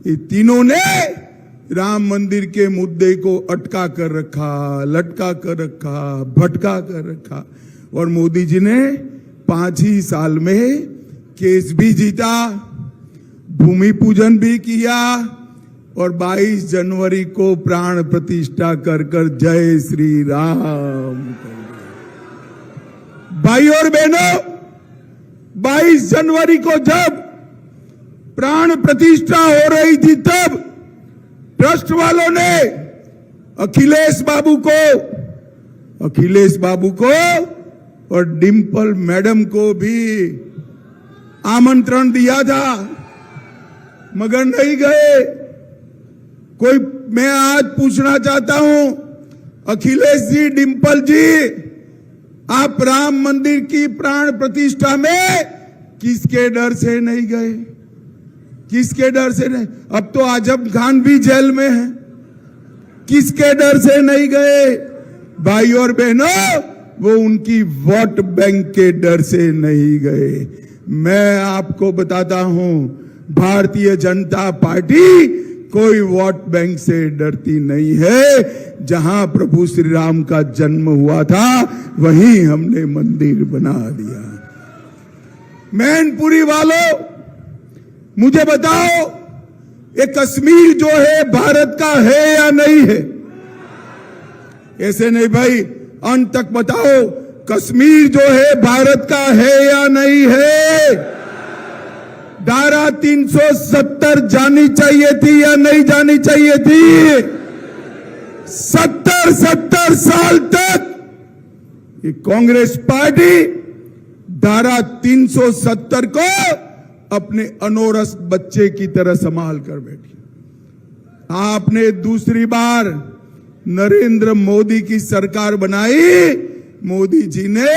ये तीनों ने राम मंदिर के मुद्दे को अटका कर रखा, लटका कर रखा, भटका कर रखा। और मोदी जी ने 5 ही साल में केस भी जीता, भूमि पूजन भी किया और 22 जनवरी को प्राण प्रतिष्ठा कर कर जय श्री राम। भाई और बहनों, 22 जनवरी को जब प्राण प्रतिष्ठा हो रही थी तब ट्रस्ट वालों ने अखिलेश बाबू को और डिंपल मैडम को भी आमंत्रण दिया था, मगर नहीं गए। मैं आज पूछना चाहता हूं, अखिलेश जी, डिंपल जी, आप राम मंदिर की प्राण प्रतिष्ठा में किसके डर से नहीं गए? किसके डर से नहीं? अब तो आजम खान भी जेल में है, किसके डर से नहीं गए? भाई और बहनों, वो उनकी वोट बैंक के डर से नहीं गए। मैं आपको बताता हूं, भारतीय जनता पार्टी कोई वोट बैंक से डरती नहीं है। जहां प्रभु श्री राम का जन्म हुआ था वहीं हमने मंदिर बना दिया। मैनपुरी वालों, मुझे बताओ, ये कश्मीर जो है भारत का है या नहीं है? ऐसे नहीं भाई, अंत तक बताओ, कश्मीर जो है भारत का है या नहीं है? धारा 370 जानी चाहिए थी या नहीं जानी चाहिए थी? 70 साल तक ये कांग्रेस पार्टी धारा 370 को अपने अनोरस बच्चे की तरह संभाल कर बैठी। आपने दूसरी बार नरेंद्र मोदी की सरकार बनाई। मोदी जी ने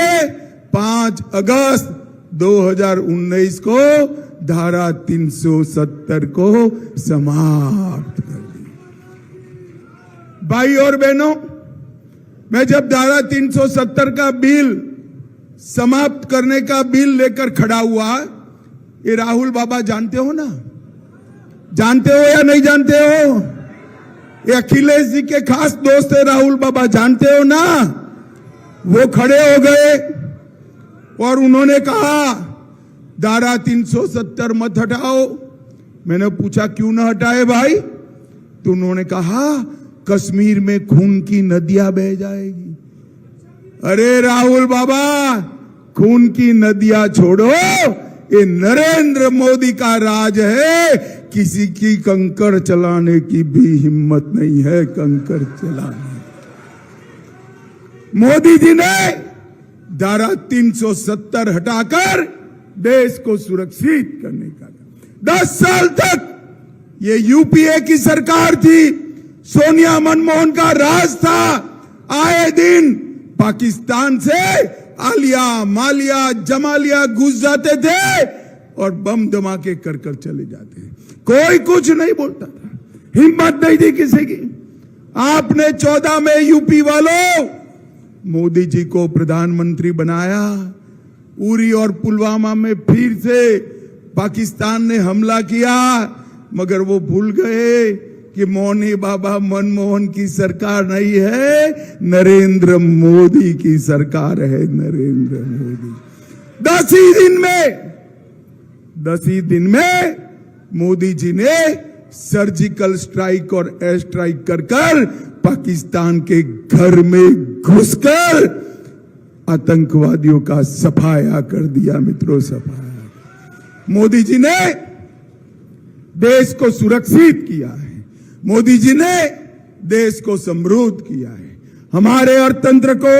5 अगस्त 2019 को धारा 370 को समाप्त कर दी। भाई और बहनों, मैं जब धारा 370 का बिल समाप्त करने का बिल लेकर खड़ा हुआ, ये राहुल बाबा जानते हो ना? जानते हो या नहीं जानते हो? ये अखिलेश जी के खास दोस्त है राहुल बाबा, जानते हो ना? वो खड़े हो गए और उन्होंने कहा धारा 370 मत हटाओ। मैंने पूछा क्यों ना हटाए भाई? तो उन्होंने कहा कश्मीर में खून की नदियां बह जाएगी। अरे राहुल बाबा, खून की नदियां छोड़ो, ये नरेंद्र मोदी का राज है। किसी की कंकड़ चलाने की भी हिम्मत नहीं है, कंकड़ चलाने। मोदी जी ने धारा 370 हटाकर देश को सुरक्षित करने का 10 साल तक ये यूपीए की सरकार थी, सोनिया मनमोहन का राज था। आए दिन पाकिस्तान से आलिया, मालिया, जमालिया घुस जाते थे और बम धमाके कर कर चले जाते। कोई कुछ नहीं बोलता था, हिम्मत नहीं थी किसी की। आपने 14 में यूपी वालों मोदी जी को प्रधानमंत्री बनाया। उरी और पुलवामा में फिर से पाकिस्तान ने हमला किया, मगर वो भूल गए कि मौनी बाबा मनमोहन की सरकार नहीं है, नरेंद्र मोदी की सरकार है। नरेंद्र मोदी 10 ही दिन में मोदी जी ने सर्जिकल स्ट्राइक और एयर स्ट्राइक कर पाकिस्तान के घर में घुसकर आतंकवादियों का सफाया कर दिया। मित्रों, सफाया। मोदी जी ने देश को सुरक्षित किया है, मोदी जी ने देश को समृद्ध किया है। हमारे अर्थतंत्र को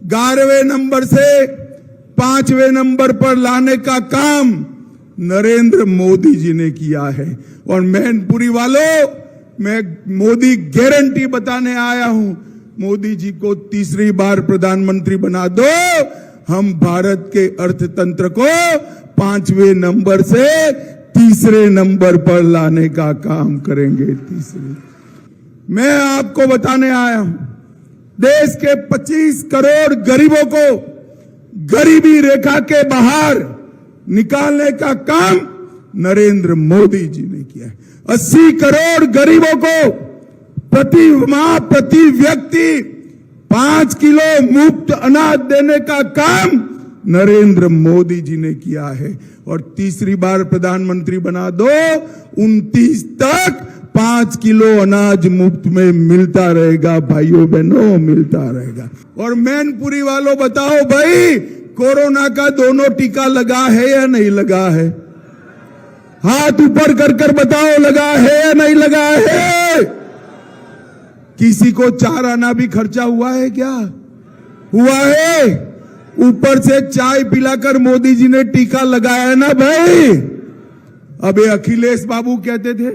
11वें नंबर से 5वें नंबर पर लाने का काम नरेंद्र मोदी जी ने किया है। और मैनपुरी वालों, मैं मोदी गारंटी बताने आया हूं, मोदी जी को तीसरी बार प्रधानमंत्री बना दो, हम भारत के अर्थतंत्र को 5वें नंबर से 3रे नंबर पर लाने का काम करेंगे। मैं आपको बताने आया हूं, देश के 25 करोड़ गरीबों को गरीबी रेखा के बाहर निकालने का काम नरेंद्र मोदी जी ने किया है। 80 करोड़ गरीबों को प्रति माह प्रति व्यक्ति 5 किलो मुफ्त अनाज देने का काम नरेंद्र मोदी जी ने किया है। और तीसरी बार प्रधानमंत्री बना दो, 29 तक 5 किलो अनाज मुफ्त में मिलता रहेगा भाइयों बहनों, मिलता रहेगा। और मैनपुरी वालों बताओ भाई, कोरोना का दोनों टीका लगा है या नहीं लगा है? हाथ ऊपर कर कर बताओ, लगा है या नहीं लगा है? किसी को 4 आना भी खर्चा हुआ है क्या? हुआ है? ऊपर से चाय पिलाकर मोदी जी ने टीका लगाया ना भाई। अबे अखिलेश बाबू कहते थे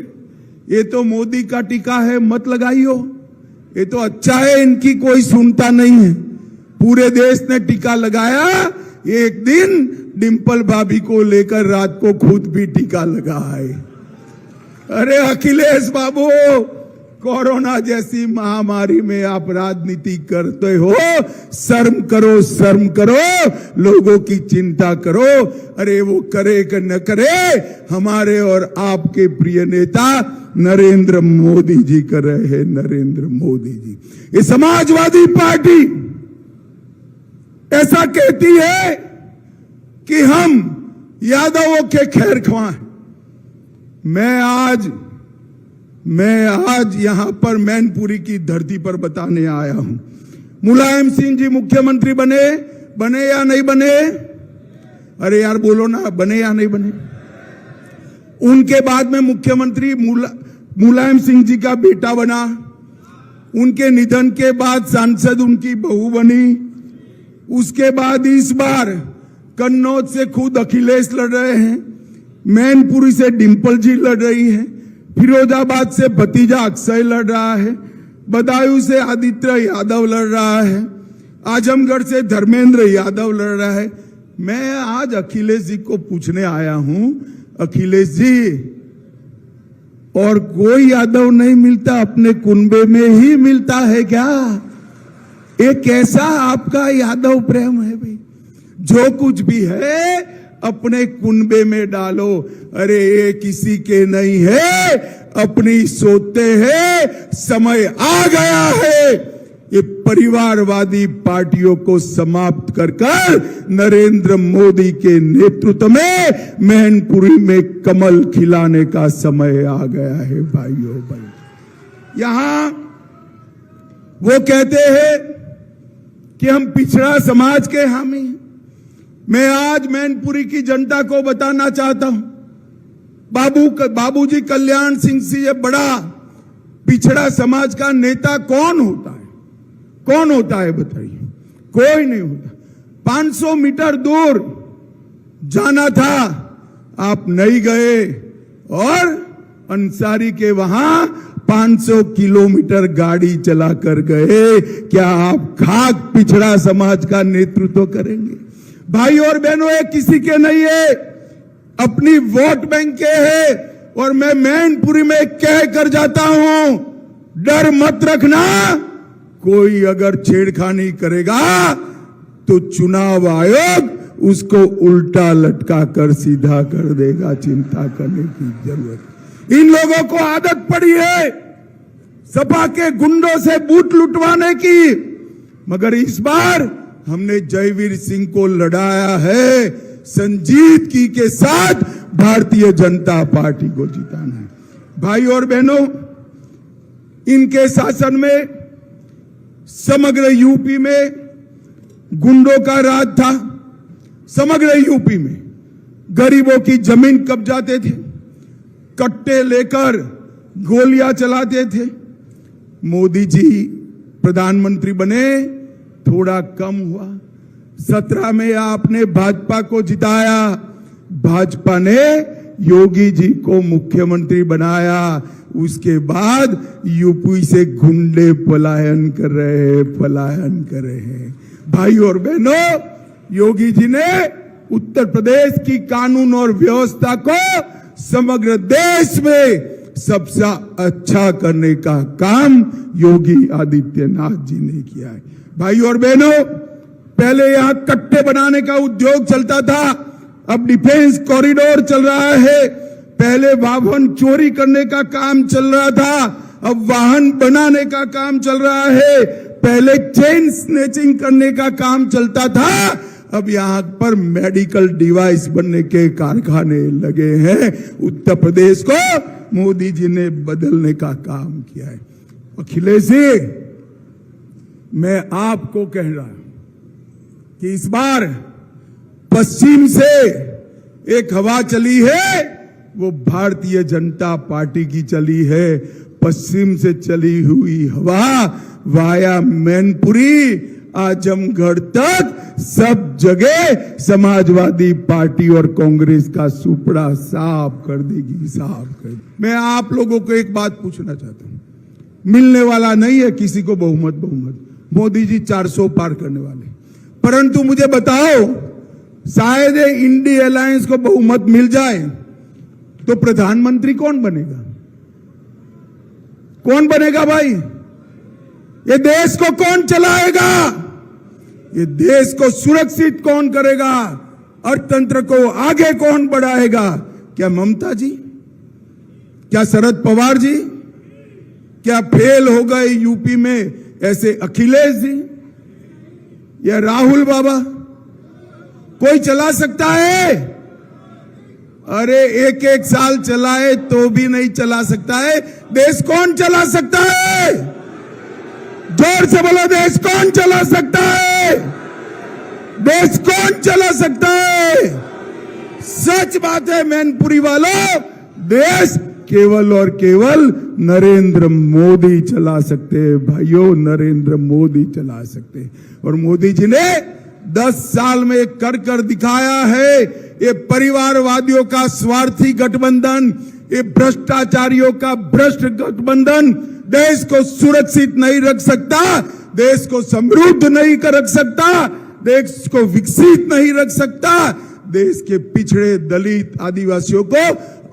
ये तो मोदी का टीका है, मत लगाइयो, ये तो अच्छा है, इनकी कोई सुनता नहीं है। पूरे देश ने टीका लगाया। एक दिन डिंपल भाभी को लेकर रात को खुद भी टीका लगाए। अरे अखिलेश बाबू, कोरोना जैसी महामारी में आप राजनीति करते हो, शर्म करो, शर्म करो, लोगों की चिंता करो। अरे वो करे कि न करे, हमारे और आपके प्रिय नेता नरेंद्र मोदी जी कर रहे हैं, नरेंद्र मोदी जी। ये समाजवादी पार्टी ऐसा कहती है कि हम यादवों के खैर ख्वाह हैं। मैं आज यहां पर मैनपुरी की धरती पर बताने आया हूं, मुलायम सिंह जी मुख्यमंत्री बने या नहीं बने? अरे यार बोलो ना, बने या नहीं बने? उनके बाद में मुख्यमंत्री मुलायम सिंह जी का बेटा बना। उनके निधन के बाद सांसद उनकी बहू बनी। उसके बाद इस बार कन्नौज से खुद अखिलेश लड़ रहे हैं, मैनपुरी से डिंपल जी लड़ रही है, फिरोजाबाद से भतीजा अक्षय लड़ रहा है, बदायूं से आदित्य यादव लड़ रहा है, आजमगढ़ से धर्मेंद्र यादव लड़ रहा है। मैं आज अखिलेश जी को पूछने आया हूं, अखिलेश जी, और कोई यादव नहीं मिलता, अपने कुनबे में ही मिलता है क्या? ये कैसा आपका यादव प्रेम है भाई? जो कुछ भी है अपने कुनबे में डालो। अरे ये किसी के नहीं है, अपनी सोते हैं, समय आ गया है। ये परिवारवादी पार्टियों को समाप्त कर नरेंद्र मोदी के नेतृत्व में मैनपुरी में कमल खिलाने का समय आ गया है भाइयों भाई। यहां वो कहते हैं कि हम पिछड़ा समाज के हामी हैं। मैं आज मैनपुरी की जनता को बताना चाहता हूं, बाबूजी कल्याण सिंह से ये बड़ा पिछड़ा समाज का नेता कौन होता है? कौन होता है बताइए? कोई नहीं होता। 500 मीटर दूर जाना था, आप नहीं गए, और अंसारी के वहां 500 किलोमीटर गाड़ी चला कर गए। क्या आप खाक पिछड़ा समाज का नेतृत्व करेंगे? भाई और बहनों, ये किसी के नहीं है, अपनी वोट बैंक के है। और मैं मैनपुरी में कह कर जाता हूं, डर मत रखना, कोई अगर छेड़खानी करेगा तो चुनाव आयोग उसको उल्टा लटका कर सीधा कर देगा। चिंता करने की जरूरत। इन लोगों को आदत पड़ी है सपा के गुंडों से बूथ लुटवाने की, मगर इस बार हमने जयवीर सिंह को लड़ाया है संजीदगी के साथ। भारतीय जनता पार्टी को जिताना है। भाई और बहनों, इनके शासन में समग्र यूपी में गुंडों का राज था। समग्र यूपी में गरीबों की जमीन कब्जाते थे, कट्टे लेकर गोलियां चलाते थे। मोदी जी प्रधानमंत्री बने, थोड़ा कम हुआ। 17 में आपने भाजपा को जिताया, भाजपा ने योगी जी को मुख्यमंत्री बनाया। उसके बाद यूपी से गुंडे पलायन कर रहे हैं। भाई और बहनों, योगी जी ने उत्तर प्रदेश की कानून और व्यवस्था को समग्र देश में सबसे अच्छा करने का काम योगी आदित्यनाथ जी ने किया है। भाई और बहनों, पहले यहां कट्टे बनाने का उद्योग चलता था, अब डिफेंस कॉरिडोर चल रहा है। पहले वाहन चोरी करने का काम चल रहा था, अब वाहन बनाने का काम चल रहा है। पहले चेन स्नेचिंग करने का काम चलता था, अब यहां पर मेडिकल डिवाइस बनने के कारखाने लगे हैं। उत्तर प्रदेश को मोदी जी ने बदलने का काम किया है। अखिलेश जी, मैं आपको कह रहा हूं कि इस बार पश्चिम से एक हवा चली है, वो भारतीय जनता पार्टी की चली है। पश्चिम से चली हुई हवा वाया मैनपुरी आजमगढ़ तक सब जगह समाजवादी पार्टी और कांग्रेस का सुपड़ा साफ कर देगी, साफ कर देगी। मैं आप लोगों को एक बात पूछना चाहता हूं, मिलने वाला नहीं है किसी को बहुमत। मोदी जी 400 पार करने वाले, परंतु मुझे बताओ, शायद इंडी अलायंस को बहुमत मिल जाए तो प्रधानमंत्री कौन बनेगा? कौन बनेगा भाई? ये देश को कौन चलाएगा? ये देश को सुरक्षित कौन करेगा? अर्थतंत्र को आगे कौन बढ़ाएगा? क्या ममता जी? क्या शरद पवार जी? क्या फेल हो गए यूपी में ऐसे अखिलेश जी या राहुल बाबा? कोई चला सकता है? अरे एक एक साल चलाए तो भी नहीं चला सकता है। देश कौन चला सकता है? जोर से बोलो, देश कौन चला सकता है? देश कौन चला सकता है? सच बात है मैनपुरी वालों, देश केवल और केवल नरेंद्र मोदी चला सकते हैं भाइयों, नरेंद्र मोदी चला सकते हैं। और मोदी जी ने 10 साल में कर दिखाया है। ये परिवारवादियों का स्वार्थी गठबंधन, ये भ्रष्टाचारियों का भ्रष्ट गठबंधन देश को सुरक्षित नहीं रख सकता, देश को समृद्ध नहीं कर रख सकता, देश को विकसित नहीं रख सकता, देश के पिछड़े दलित आदिवासियों को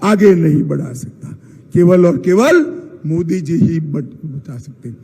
आगे नहीं बढ़ा सकता। केवल और केवल मोदी जी ही बचा सकते हैं।